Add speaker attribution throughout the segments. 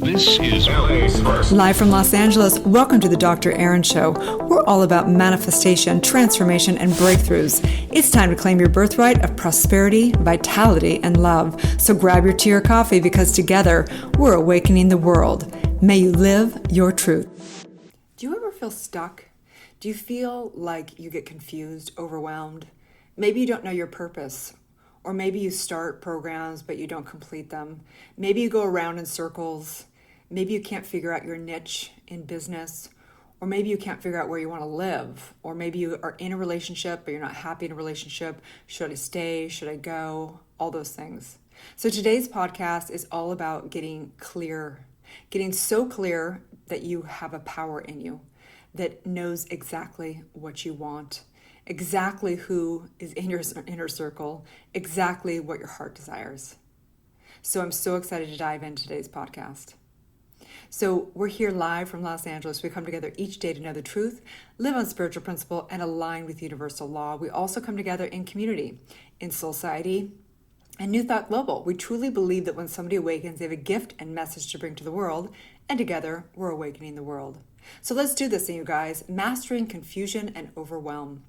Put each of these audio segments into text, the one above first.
Speaker 1: This is LA's first.
Speaker 2: Live from Los Angeles, welcome to the Dr. Erin Show. We're all about manifestation, transformation, and breakthroughs. It's time to claim your birthright of prosperity, vitality, and love. So grab your tea or coffee because together we're awakening the world. May you live your truth. Do you ever feel stuck? Do you feel like you get confused, overwhelmed? Maybe you don't know your purpose. Or maybe you start programs, but you don't complete them. Maybe you go around in circles. Maybe you can't figure out your niche in business. Or maybe you can't figure out where you want to live. Or maybe you are in a relationship, but you're not happy in a relationship. Should I stay? Should I go? All those things. So today's podcast is all about getting clear. Getting so clear that you have a power in you that knows exactly what you want. Exactly who is in your inner circle, exactly what your heart desires. So I'm so excited to dive into today's podcast. So we're here live from Los Angeles. We come together each day to know the truth, live on spiritual principle, and align with universal law. We also come together in community, in Soulciety, and New Thought Global. We truly believe that when somebody awakens, they have a gift and message to bring to the world, and together we're awakening the world. So let's do this, you guys, mastering confusion and overwhelm.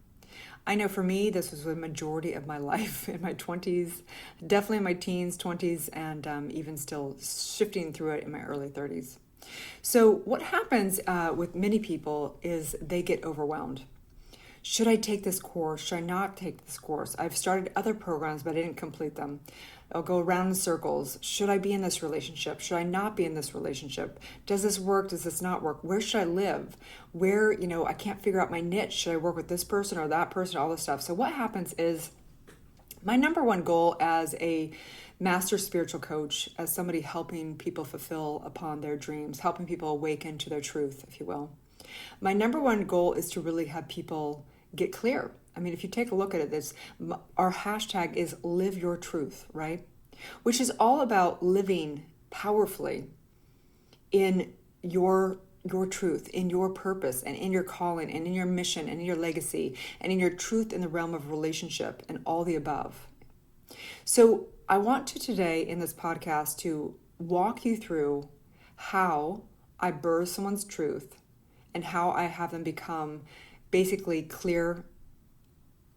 Speaker 2: I know for me, this was the majority of my life in my 20s, definitely in my teens, 20s, and even still shifting through it in my early 30s. So what happens with many people is they get overwhelmed. Should I take this course? Should I not take this course? I've started other programs, but I didn't complete them. I'll go around in circles. Should I be in this relationship? Should I not be in this relationship? Does this work? Does this not work? Where should I live? Where, I can't figure out my niche. Should I work with this person or that person? All this stuff. So what happens is my number one goal as a master spiritual coach, as somebody helping people fulfill upon their dreams, helping people awaken to their truth, if you will. My number one goal is to really have people get clear. I mean, if you take a look at it, our hashtag is live your truth, right? Which is all about living powerfully in your truth, in your purpose, and in your calling, and in your mission, and in your legacy, and in your truth in the realm of relationship, and all the above. So I want to today in this podcast to walk you through how I birth someone's truth and how I have them become basically clear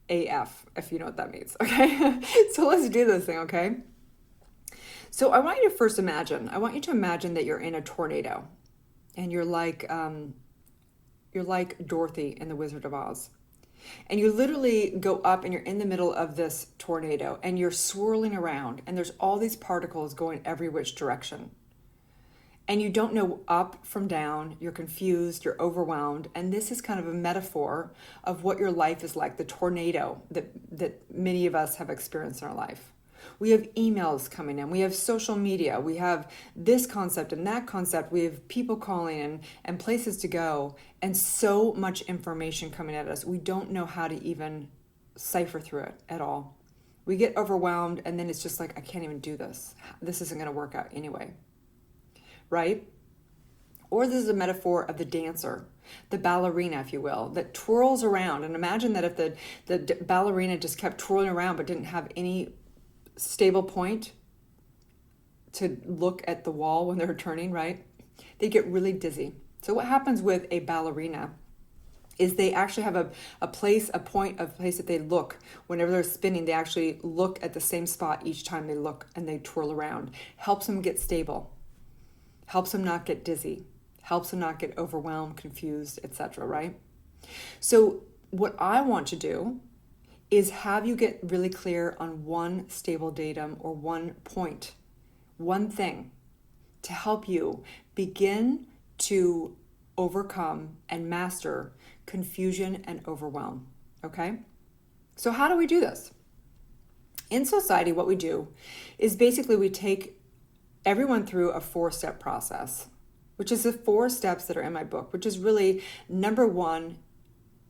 Speaker 2: AF, if you know what that means, okay? So let's do this thing, okay? So I want you to first imagine that you're in a tornado and you're like Dorothy in The Wizard of Oz. And you literally go up and you're in the middle of this tornado and you're swirling around and there's all these particles going every which direction. And you don't know up from down, you're confused, you're overwhelmed. And this is kind of a metaphor of what your life is like, the tornado that many of us have experienced in our life. We have emails coming in, we have social media, we have this concept and that concept, we have people calling and places to go, and so much information coming at us. We don't know how to even cipher through it at all. We get overwhelmed and then it's just like, I can't even do this. This isn't gonna work out anyway. Right? Or this is a metaphor of the dancer, the ballerina, if you will, that twirls around. And imagine that if the ballerina just kept twirling around but didn't have any stable point to look at the wall when they're turning, right? They get really dizzy. So what happens with a ballerina is they actually have a place that they look. Whenever they're spinning, they actually look at the same spot each time they look and they twirl around. Helps them get stable. Helps them not get dizzy, helps them not get overwhelmed, confused, etc., right? So what I want to do is have you get really clear on one stable datum or one point, one thing to help you begin to overcome and master confusion and overwhelm, okay? So how do we do this? In Soulciety, what we do is basically we take everyone through a 4-step process, which is the 4 steps that are in my book, which is really number 1,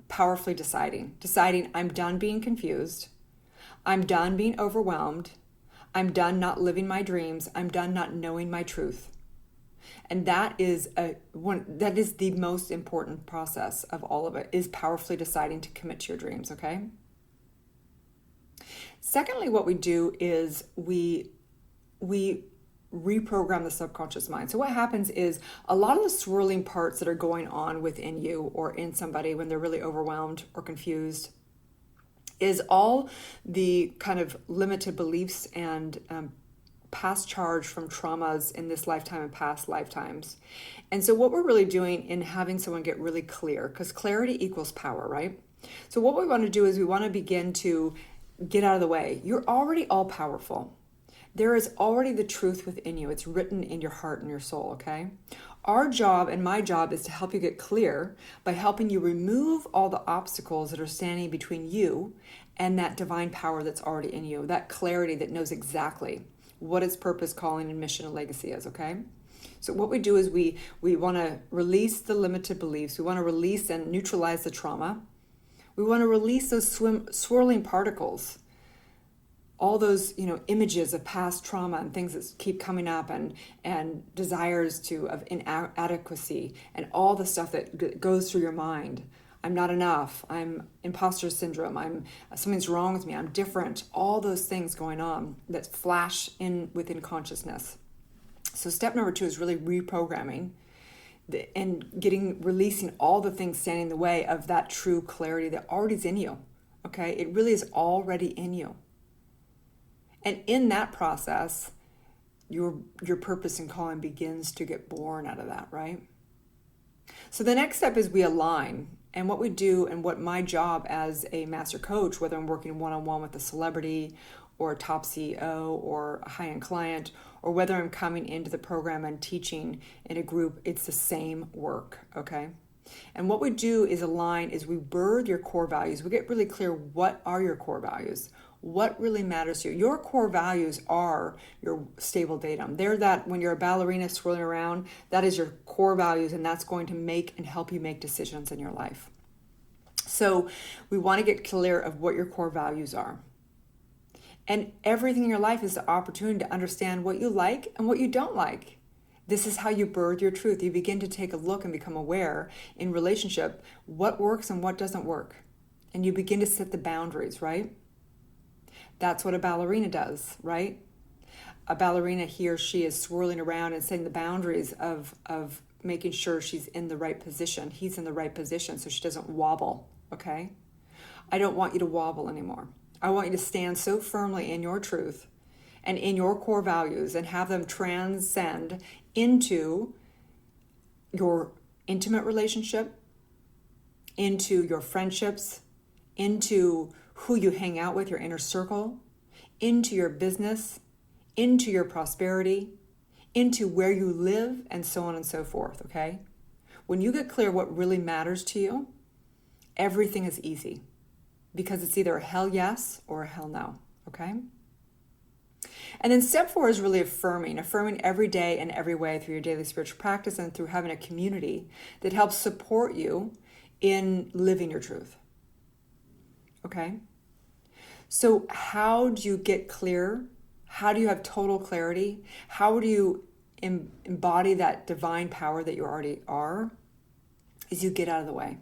Speaker 2: powerfully deciding I'm done being confused. I'm done being overwhelmed. I'm done not living my dreams. I'm done not knowing my truth. And that is the most important process of all of it, is powerfully deciding to commit to your dreams, okay? Secondly, what we do is we reprogram the subconscious mind. So what happens is a lot of the swirling parts that are going on within you or in somebody when they're really overwhelmed or confused is all the kind of limited beliefs and past charge from traumas in this lifetime and past lifetimes. And so what we're really doing in having someone get really clear, because clarity equals power, right? So what we want to do is we want to begin to get out of the way. You're already all powerful. There is already the truth within you. It's written in your heart and your soul, okay? Our job and my job is to help you get clear by helping you remove all the obstacles that are standing between you and that divine power that's already in you, that clarity that knows exactly what its purpose, calling, and mission and legacy is, okay? So what we do is we want to release the limited beliefs. We want to release and neutralize the trauma. We want to release those swirling particles, all those images of past trauma and things that keep coming up, and desires of inadequacy and all the stuff that goes through your mind. I'm not enough. I'm imposter syndrome. Something's wrong with me. I'm different. All those things going on that flash in within consciousness. So step number 2 is really reprogramming and releasing all the things standing in the way of that true clarity that already is in you. Okay, it really is already in you. And in that process, your purpose and calling begins to get born out of that, right? So the next step is we align. And what we do, and what my job as a master coach, whether I'm working one-on-one with a celebrity or a top CEO or a high-end client, or whether I'm coming into the program and teaching in a group, it's the same work, okay? And what we do is align, is we birth your core values. We get really clear, what are your core values? What really matters to you? Your core values are your stable datum. They're that when you're a ballerina swirling around, that is your core values, and that's going to make and help you make decisions in your life. So we want to get clear of what your core values are. And everything in your life is the opportunity to understand what you like and what you don't like. This is how you birth your truth. You begin to take a look and become aware in relationship what works and what doesn't work. And you begin to set the boundaries, right? That's what a ballerina does, right? A ballerina, he or she is swirling around and setting the boundaries of making sure she's in the right position. He's in the right position so she doesn't wobble, okay? I don't want you to wobble anymore. I want you to stand so firmly in your truth and in your core values and have them transcend into your intimate relationship, into your friendships, into who you hang out with, your inner circle, into your business, into your prosperity, into where you live, and so on and so forth, okay? When you get clear what really matters to you, everything is easy because it's either a hell yes or a hell no, okay? And then step 4 is really affirming every day and every way through your daily spiritual practice and through having a community that helps support you in living your truth. Okay? So how do you get clear? How do you have total clarity? How do you embody that divine power that you already are? Is you get out of the way.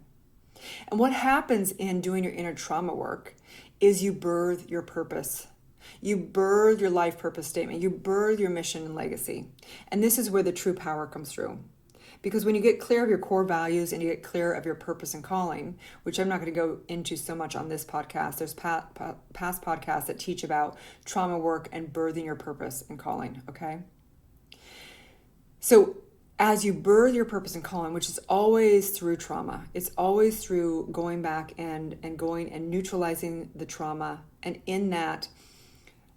Speaker 2: And what happens in doing your inner trauma work is you birth your purpose. You birth your life purpose statement. You birth your mission and legacy. And this is where the true power comes through. Because when you get clear of your core values and you get clear of your purpose and calling, which I'm not going to go into so much on this podcast, there's past podcasts that teach about trauma work and birthing your purpose and calling, okay? So as you birth your purpose and calling, which is always through trauma, it's always through going back and going and neutralizing the trauma. And in that,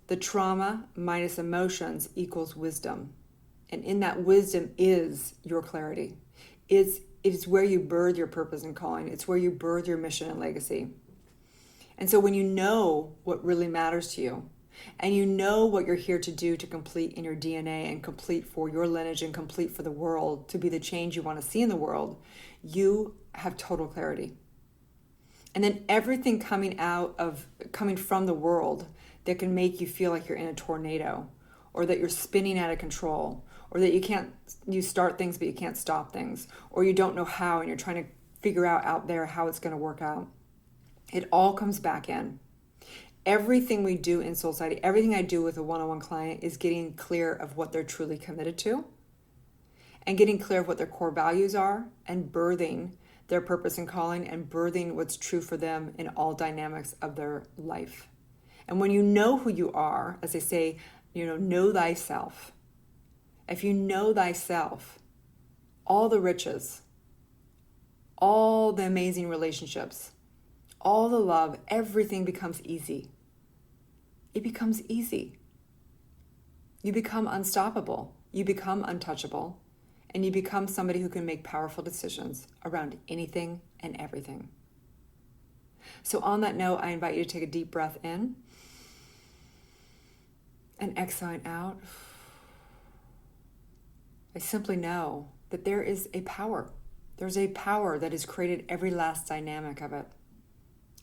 Speaker 2: the trauma minus emotions equals wisdom. And in that wisdom is your clarity. It's where you birth your purpose and calling. It's where you birth your mission and legacy. And so when you know what really matters to you, and you know what you're here to do to complete in your DNA and complete for your lineage and complete for the world, to be the change you want to see in the world, you have total clarity. And then everything coming from the world that can make you feel like you're in a tornado, or that you're spinning out of control, or that you start things but you can't stop things, or you don't know how and you're trying to figure out there how it's going to work out. It all comes back in. everything we do in Soul Society, everything I do with a one-on-one client is getting clear of what they're truly committed to and getting clear of what their core values are and birthing their purpose and calling and birthing what's true for them in all dynamics of their life. And when you know who you are, as they say, know thyself. If you know thyself, all the riches, all the amazing relationships, all the love, everything becomes easy. It becomes easy. You become unstoppable. You become untouchable. And you become somebody who can make powerful decisions around anything and everything. So on that note, I invite you to take a deep breath in and exhale out. I simply know that there is a power. There's a power that has created every last dynamic of it.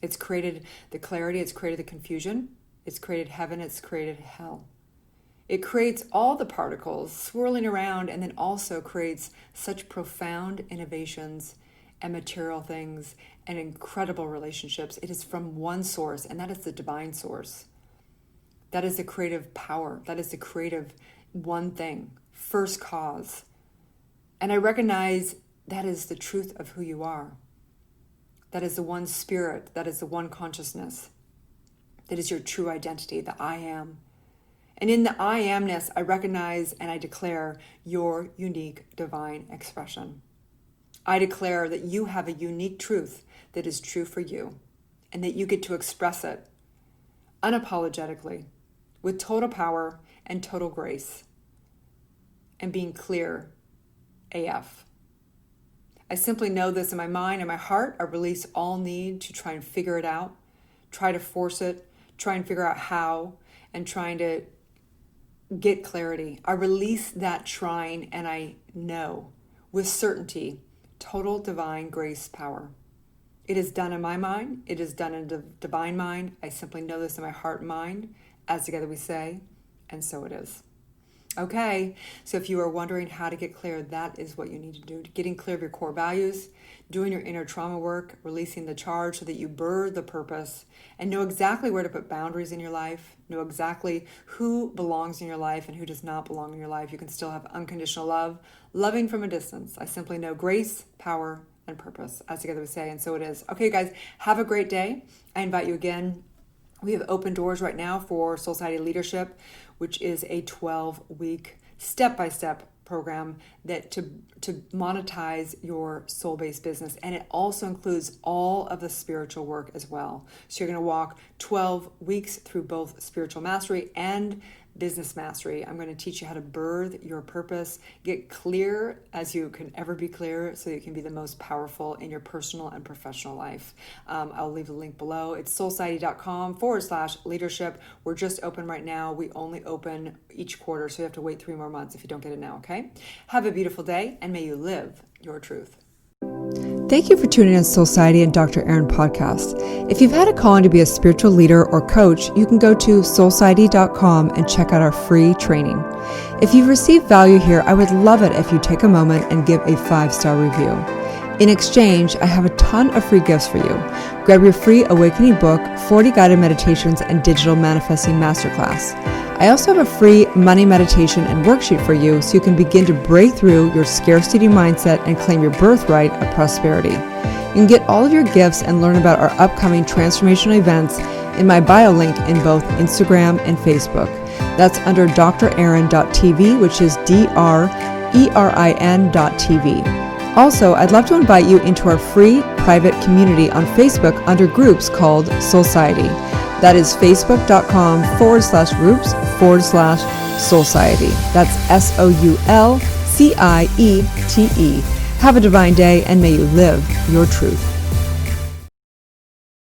Speaker 2: It's created the clarity, it's created the confusion, it's created heaven, it's created hell. It creates all the particles swirling around and then also creates such profound innovations and material things and incredible relationships. It is from one source, and that is the divine source. That is the creative power. That is the creative one thing, first cause. And I recognize that is the truth of who you are. That is the one spirit. That is the one consciousness. That is your true identity, the I am. And in the I amness, I recognize and I declare your unique divine expression. I declare that you have a unique truth that is true for you and that you get to express it unapologetically, with total power and total grace, and being clear AF. I simply know this in my mind and my heart. I release all need to try and figure it out, try to force it, try and figure out how, and trying to get clarity. I release that trying, and I know with certainty total divine grace power. It is done in my mind. It is done in the divine mind. I simply know this in my heart and mind, as together we say, and so it is. Okay, so if you are wondering how to get clear, that is what you need to do. Getting clear of your core values, doing your inner trauma work, releasing the charge so that you birth the purpose and know exactly where to put boundaries in your life, know exactly who belongs in your life and who does not belong in your life. You can still have unconditional love, loving from a distance. I simply know grace, power, and purpose, as together we say, and so it is. Okay, guys, have a great day. I invite you again. We have open doors right now for Soul Society Leadership, which is a 12-week step-by-step program that to monetize your soul-based business. And it also includes all of the spiritual work as well. So you're going to walk 12 weeks through both spiritual mastery and business mastery. I'm going to teach you how to birth your purpose, get clear as you can ever be clear so you can be the most powerful in your personal and professional life. I'll leave the link below. It's soulsociety.com/leadership. We're just open right now. We only open each quarter, so you have to wait 3 more months if you don't get it now, okay? Have a beautiful day, and may you live your truth. Thank you for tuning in to Soul Society and Dr. Erin podcast. If you've had a calling to be a spiritual leader or coach, you can go to soulsociety.com and check out our free training. If you've received value here, I would love it if you take a moment and give a 5-star review. In exchange, I have a ton of free gifts for you. Grab your free Awakening book, 40 guided meditations, and digital manifesting masterclass. I also have a free money meditation and worksheet for you so you can begin to break through your scarcity mindset and claim your birthright of prosperity. You can get all of your gifts and learn about our upcoming transformational events in my bio link in both Instagram and Facebook. That's under drerin.tv, which is DRERIN.tv. Also, I'd love to invite you into our free private community on Facebook under groups called Soul Society. That is facebook.com/groups/Soul Society. That's SOULCIETE. Have a divine day and may you live your truth.